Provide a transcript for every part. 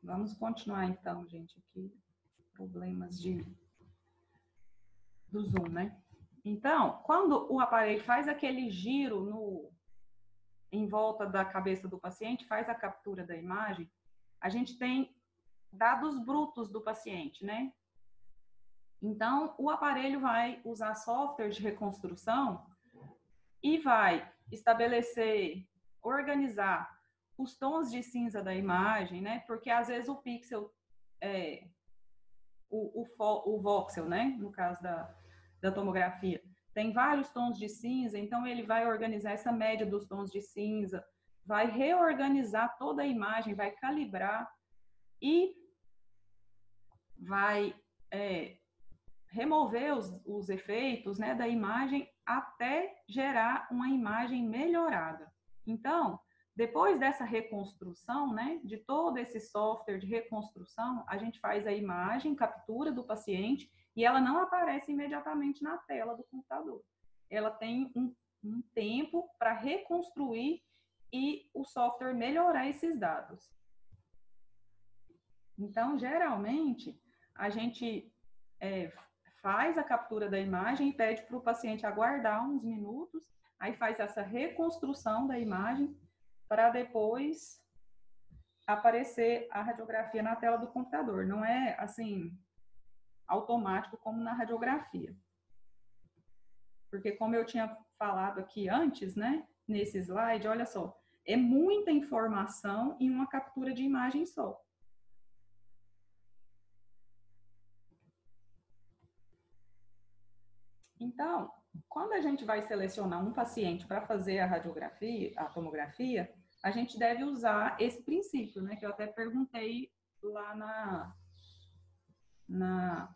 Vamos continuar então, gente, aqui. Problemas do Zoom, né? Então, quando o aparelho faz aquele giro em volta da cabeça do paciente, faz a captura da imagem, a gente tem dados brutos do paciente, né? Então, o aparelho vai usar software de reconstrução e vai estabelecer, organizar os tons de cinza da imagem, né? Porque às vezes o pixel, o voxel, né? No caso da tomografia, tem vários tons de cinza, então ele vai organizar essa média dos tons de cinza, vai reorganizar toda a imagem, vai calibrar e vai remover os efeitos, né, da imagem até gerar uma imagem melhorada. Então, depois dessa reconstrução, né, de todo esse software de reconstrução, a gente faz a imagem, captura do paciente, e ela não aparece imediatamente na tela do computador. Ela tem um tempo para reconstruir e o software melhorar esses dados. Então, geralmente, a gente faz a captura da imagem e pede para o paciente aguardar uns minutos, aí faz essa reconstrução da imagem para depois aparecer a radiografia na tela do computador. Não é, assim, automático como na radiografia. Porque como eu tinha falado aqui antes, né, nesse slide, olha só, é muita informação em uma captura de imagem só. Então, quando a gente vai selecionar um paciente para fazer a radiografia, a tomografia, a gente deve usar esse princípio, né, que eu até perguntei lá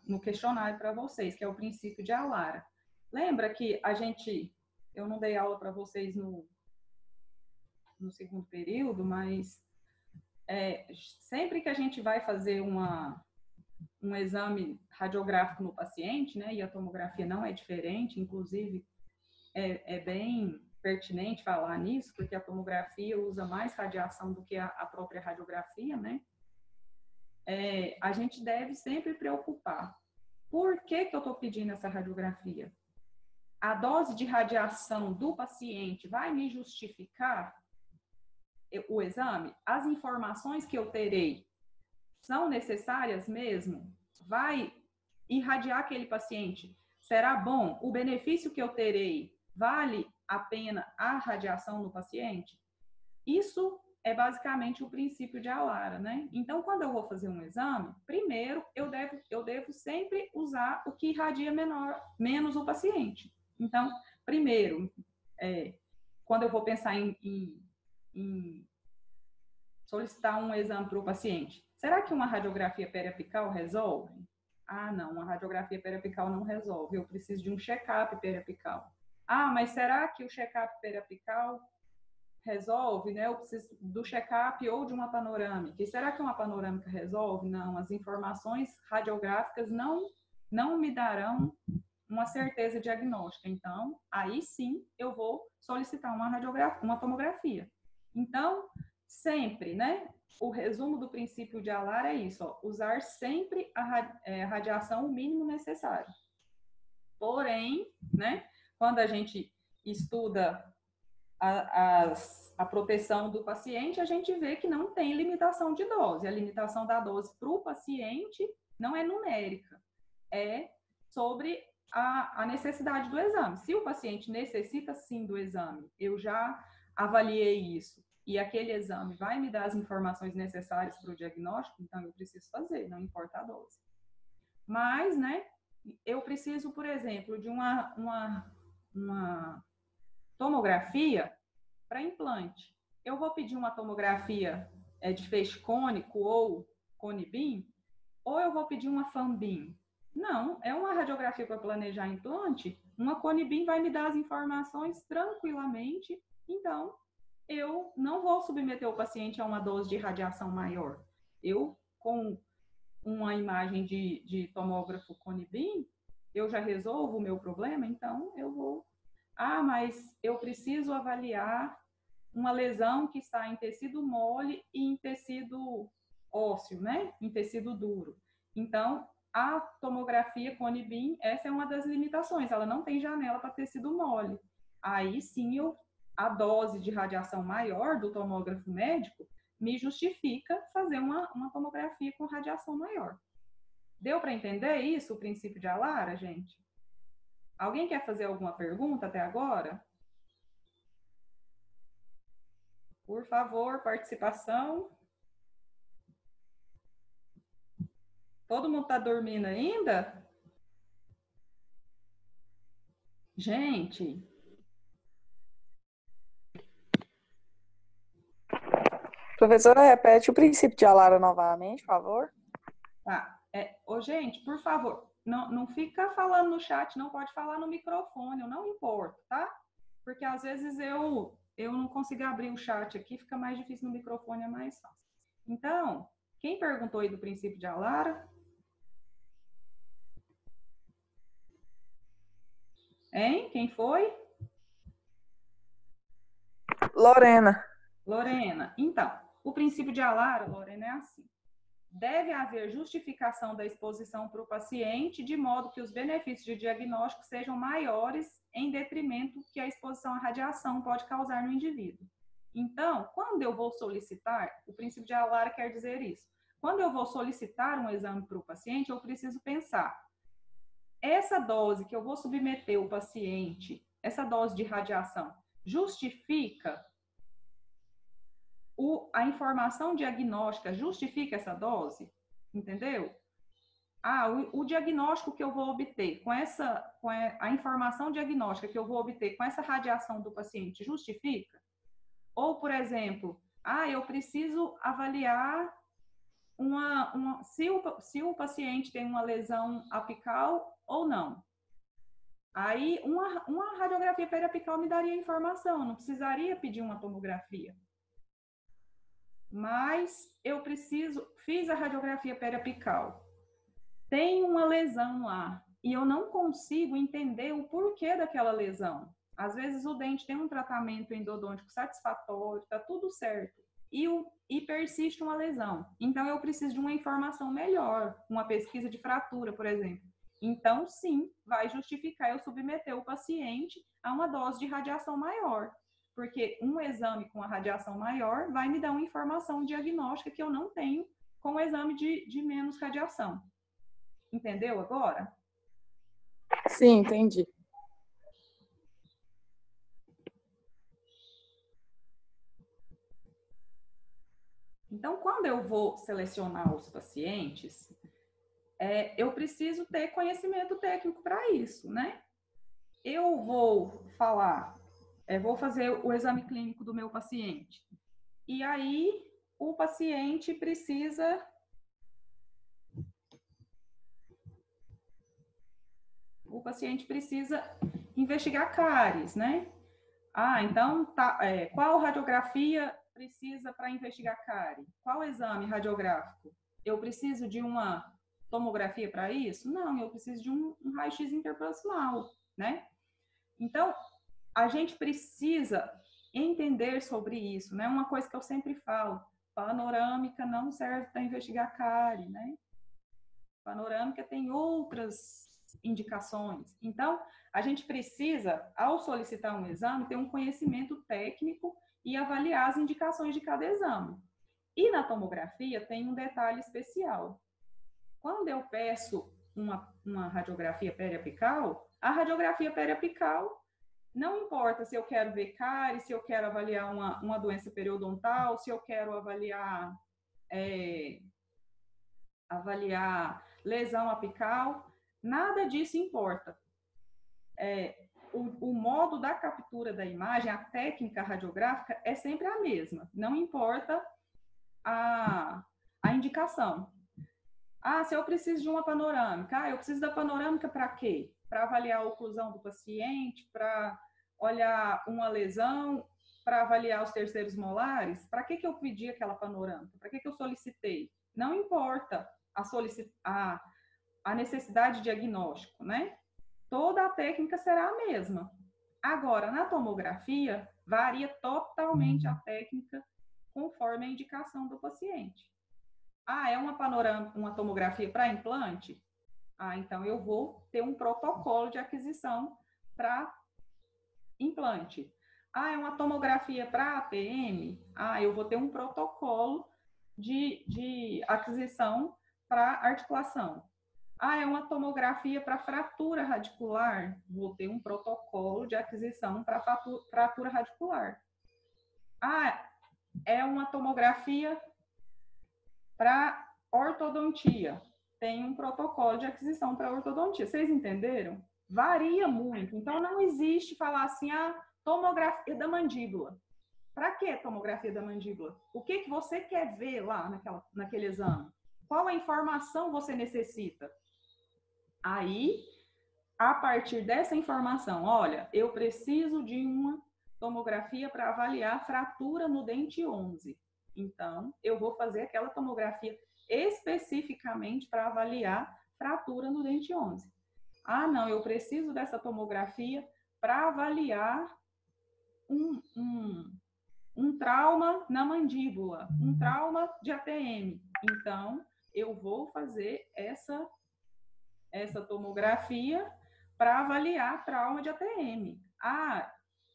no questionário para vocês, que é o princípio de Alara. Lembra que eu não dei aula para vocês no segundo período, mas sempre que a gente vai fazer um exame radiográfico no paciente, né, e a tomografia não é diferente, inclusive é bem pertinente falar nisso, porque a tomografia usa mais radiação do que a própria radiografia, né? A gente deve sempre preocupar. Por que eu estou pedindo essa radiografia? A dose de radiação do paciente vai me justificar o exame? As informações que eu terei são necessárias mesmo? Vai irradiar aquele paciente? Será bom? O benefício que eu terei vale a pena a radiação no paciente? Isso é basicamente o princípio de Alara, né? Então, quando eu vou fazer um exame, primeiro eu devo sempre usar o que irradia menos o paciente. Então, primeiro, quando eu vou pensar em solicitar um exame para o paciente, será que uma radiografia periapical resolve? Ah, não, uma radiografia periapical não resolve, eu preciso de um check-up periapical. Ah, mas será que o check-up periapical resolve, né? Eu preciso do check-up ou de uma panorâmica. E será que uma panorâmica resolve? Não, as informações radiográficas não me darão uma certeza diagnóstica. Então, aí sim eu vou solicitar uma tomografia. Então, sempre, né? O resumo do princípio de Alara é isso, ó, usar sempre a radiação o mínimo necessário. Porém, né, quando a gente estuda a proteção do paciente, a gente vê que não tem limitação de dose. A limitação da dose para o paciente não é numérica, é sobre a necessidade do exame. Se o paciente necessita sim do exame, eu já avaliei isso, e aquele exame vai me dar as informações necessárias para o diagnóstico, então eu preciso fazer, não importa a dose. Mas, né, eu preciso, por exemplo, de uma tomografia para implante. Eu vou pedir uma tomografia de feixe cônico ou cone beam, ou eu vou pedir uma fan beam? Não, é uma radiografia para planejar implante, uma cone beam vai me dar as informações tranquilamente, então eu não vou submeter o paciente a uma dose de radiação maior. Eu, com uma imagem de tomógrafo cone beam, eu já resolvo o meu problema, então eu vou... Ah, mas eu preciso avaliar uma lesão que está em tecido mole e em tecido ósseo, né? Em tecido duro. Então, a tomografia Cone-Beam, essa é uma das limitações, ela não tem janela para tecido mole. Aí sim, a dose de radiação maior do tomógrafo médico me justifica fazer uma tomografia com radiação maior. Deu para entender isso, o princípio de Alara, gente? Alguém quer fazer alguma pergunta até agora? Por favor, participação. Todo mundo está dormindo ainda? Gente. Professora, repete o princípio de Alara novamente, por favor. Tá. Gente, por favor, não fica falando no chat, não pode falar no microfone, eu não importo, tá? Porque às vezes eu não consigo abrir o chat aqui, fica mais difícil no microfone, é mais fácil. Então, quem perguntou aí do princípio de Alara? Hein? Quem foi? Lorena. Lorena. Então, o princípio de Alara, Lorena, é assim. Deve haver justificação da exposição para o paciente, de modo que os benefícios de diagnóstico sejam maiores em detrimento que a exposição à radiação pode causar no indivíduo. Então, quando eu vou solicitar, o princípio de Alara quer dizer isso. Quando eu vou solicitar um exame para o paciente, eu preciso pensar, essa dose que eu vou submeter o paciente, essa dose de radiação, justifica a informação diagnóstica, justifica essa dose? Entendeu? O diagnóstico que eu vou obter a informação diagnóstica que eu vou obter com essa radiação do paciente justifica? Ou, por exemplo, eu preciso avaliar se o paciente tem uma lesão apical ou não. Aí, uma radiografia periapical me daria informação, eu não precisaria pedir uma tomografia. Mas eu fiz a radiografia periapical, tem uma lesão lá, e eu não consigo entender o porquê daquela lesão. Às vezes o dente tem um tratamento endodôntico satisfatório, está tudo certo, e persiste uma lesão. Então eu preciso de uma informação melhor, uma pesquisa de fratura, por exemplo. Então, sim, vai justificar eu submeter o paciente a uma dose de radiação maior, porque um exame com a radiação maior vai me dar uma informação diagnóstica que eu não tenho com o exame de menos radiação. Entendeu agora? Sim, entendi. Então, quando eu vou selecionar os pacientes, eu preciso ter conhecimento técnico para isso, né? Eu vou vou fazer o exame clínico do meu paciente. E aí, o paciente precisa investigar cáries, né? Então, qual radiografia precisa para investigar cárie? Qual exame radiográfico? Eu preciso de uma tomografia para isso? Não, eu preciso de um raio-x interproximal, né? Então, a gente precisa entender sobre isso, né? Uma coisa que eu sempre falo, panorâmica não serve para investigar cárie, né? Panorâmica tem outras indicações. Então, a gente precisa, ao solicitar um exame, ter um conhecimento técnico e avaliar as indicações de cada exame. E na tomografia tem um detalhe especial. Quando eu peço uma radiografia periapical, a radiografia periapical não importa se eu quero ver cárie, se eu quero avaliar uma doença periodontal, se eu quero avaliar lesão apical, nada disso importa. O modo da captura da imagem, a técnica radiográfica é sempre a mesma, não importa a indicação. Se eu preciso de uma panorâmica, eu preciso da panorâmica para quê? Para avaliar a oclusão do paciente, para olhar uma lesão, para avaliar os terceiros molares? Para que eu pedi aquela panorâmica? Para que eu solicitei? Não importa a necessidade de diagnóstico, né? Toda a técnica será a mesma. Agora, na tomografia, varia totalmente a técnica conforme a indicação do paciente. Ah, é uma tomografia para implante? Ah, então eu vou ter um protocolo de aquisição para implante. Ah, é uma tomografia para ATM? Ah, eu vou ter um protocolo de aquisição para articulação. Ah, é uma tomografia para fratura radicular? Vou ter um protocolo de aquisição para fratura radicular. Ah, é uma tomografia para ortodontia. Tem um protocolo de aquisição para ortodontia. Vocês entenderam? Varia muito. Então, não existe falar assim, a tomografia da mandíbula. Para que tomografia da mandíbula? O que você quer ver lá naquele exame? Qual a informação você necessita? Aí, a partir dessa informação, olha, eu preciso de uma tomografia para avaliar fratura no dente 11. Então, eu vou fazer aquela tomografia especificamente para avaliar fratura no dente 11. Ah, não, eu preciso dessa tomografia para avaliar um trauma na mandíbula, um trauma de ATM. Então, eu vou fazer essa tomografia para avaliar trauma de ATM. Ah,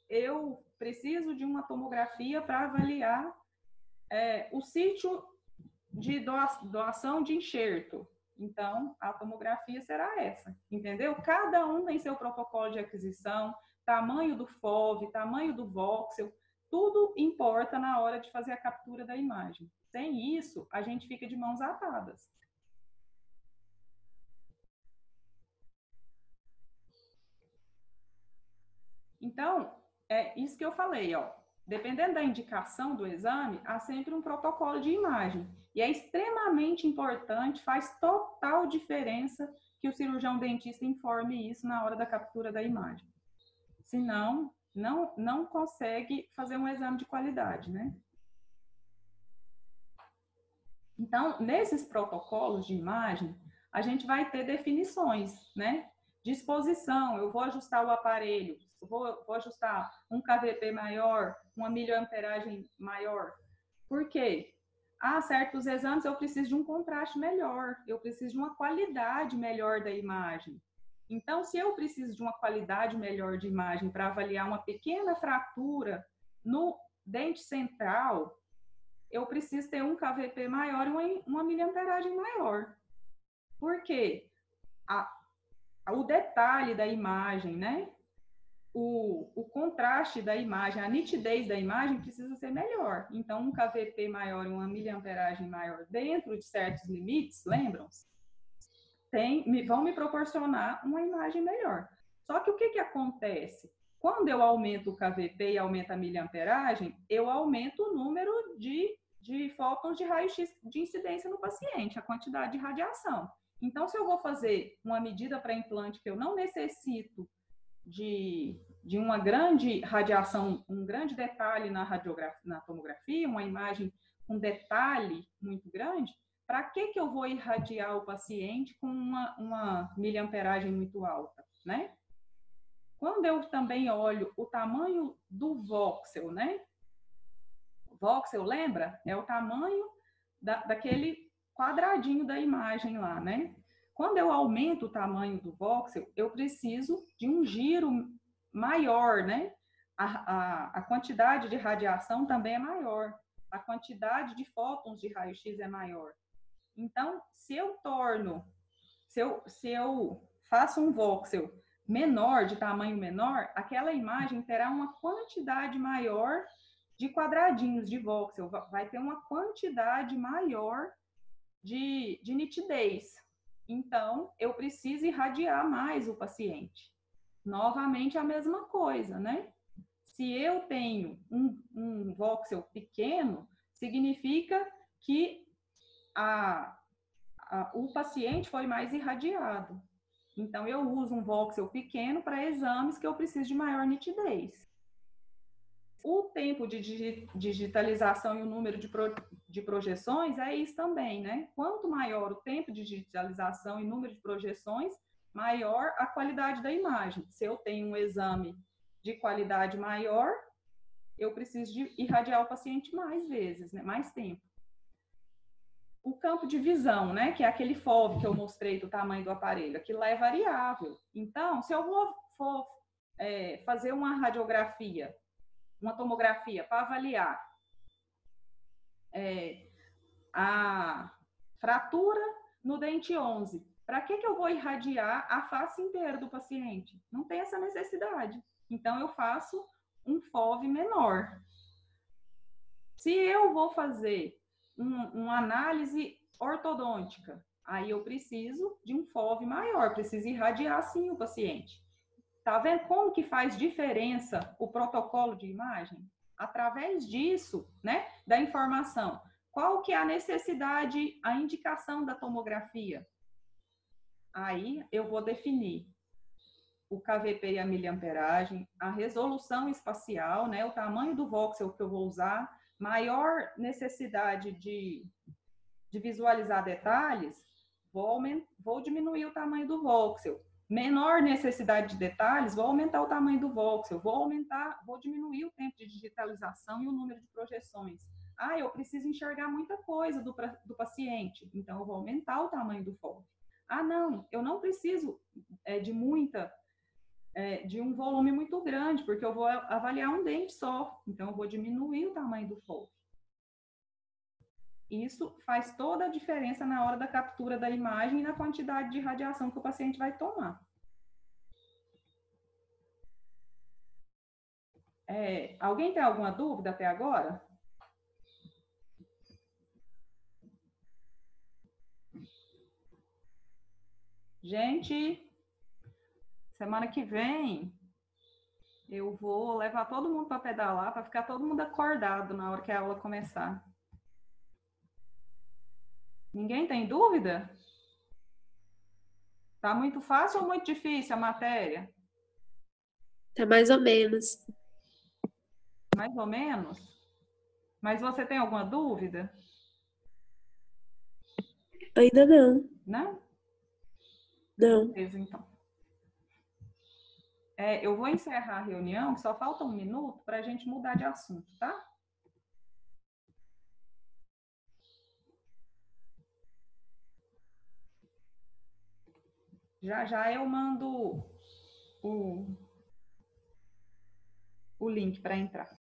eu preciso de uma tomografia para avaliar o sítio de doação de enxerto. Então, a tomografia será essa, entendeu? Cada um tem seu protocolo de aquisição, tamanho do FOV, tamanho do voxel, tudo importa na hora de fazer a captura da imagem. Sem isso, a gente fica de mãos atadas. Então, é isso que eu falei, ó. Dependendo da indicação do exame, há sempre um protocolo de imagem. E é extremamente importante, faz total diferença que o cirurgião dentista informe isso na hora da captura da imagem. Senão, não consegue fazer um exame de qualidade, né? Então, nesses protocolos de imagem, a gente vai ter definições, né? Disposição, eu vou ajustar o aparelho, vou ajustar um KVP maior, uma miliamperagem maior. Por quê? Há certos exames eu preciso de um contraste melhor, eu preciso de uma qualidade melhor da imagem. Então, se eu preciso de uma qualidade melhor de imagem para avaliar uma pequena fratura no dente central, eu preciso ter um KVP maior e uma miliamperagem maior. Por quê? O detalhe da imagem, né? O contraste da imagem, a nitidez da imagem precisa ser melhor. Então, um KVP maior e uma miliamperagem maior dentro de certos limites, lembram-se? Vão me proporcionar uma imagem melhor. Só que o que acontece? Quando eu aumento o KVP e aumento a miliamperagem, eu aumento o número de fótons de raio-x de incidência no paciente, a quantidade de radiação. Então, se eu vou fazer uma medida para implante que eu não necessito de uma grande radiação, um grande detalhe na tomografia, uma imagem com detalhe muito grande, para que eu vou irradiar o paciente com uma miliamperagem muito alta, né? Quando eu também olho o tamanho do voxel, né? Voxel, lembra? É o tamanho daquele quadradinho da imagem lá, né? Quando eu aumento o tamanho do voxel, eu preciso de um giro maior, né? A quantidade de radiação também é maior. A quantidade de fótons de raio-x é maior. Então, se eu faço um voxel menor, de tamanho menor, aquela imagem terá uma quantidade maior de quadradinhos de voxel, vai ter uma quantidade maior de nitidez. Então, eu preciso irradiar mais o paciente. Novamente, a mesma coisa, né? Se eu tenho um voxel pequeno, significa que o paciente foi mais irradiado. Então, eu uso um voxel pequeno para exames que eu preciso de maior nitidez. O tempo de digitalização e o número de projeções é isso também, né? Quanto maior o tempo de digitalização e número de projeções, maior a qualidade da imagem. Se eu tenho um exame de qualidade maior, eu preciso de irradiar o paciente mais vezes, né? Mais tempo. o campo de visão, né, que é aquele FOV que eu mostrei do tamanho do aparelho, aquilo lá é variável. Então, se eu for fazer uma radiografia, uma tomografia para avaliar a fratura no dente 11, para que eu vou irradiar a face inteira do paciente? Não tem essa necessidade. Então, eu faço um FOV menor. Se eu vou fazer uma análise ortodôntica, aí eu preciso de um FOV maior, preciso irradiar sim o paciente. Tá vendo como que faz diferença o protocolo de imagem? Através disso, né, da informação. Qual que é a necessidade, a indicação da tomografia? Aí eu vou definir o KVP e a miliamperagem, a resolução espacial, né, o tamanho do voxel que eu vou usar, maior necessidade de visualizar detalhes, vou diminuir o tamanho do voxel. Menor necessidade de detalhes, vou aumentar o tamanho do voxel, vou diminuir o tempo de digitalização e o número de projeções. Ah, eu preciso enxergar muita coisa do paciente, então eu vou aumentar o tamanho do FOV. Ah, não, eu não preciso de um volume muito grande, porque eu vou avaliar um dente só, então eu vou diminuir o tamanho do FOV. Isso faz toda a diferença na hora da captura da imagem e na quantidade de radiação que o paciente vai tomar. Alguém tem alguma dúvida até agora? Gente, semana que vem eu vou levar todo mundo para pedalar, para ficar todo mundo acordado na hora que a aula começar. Ninguém tem dúvida? Tá muito fácil ou muito difícil a matéria? Tá mais ou menos. Mais ou menos? Mas você tem alguma dúvida? Ainda não. Não? Não. Beleza, então. Eu vou encerrar a reunião, só falta 1 minuto para a gente mudar de assunto, tá? Já já eu mando o link para entrar.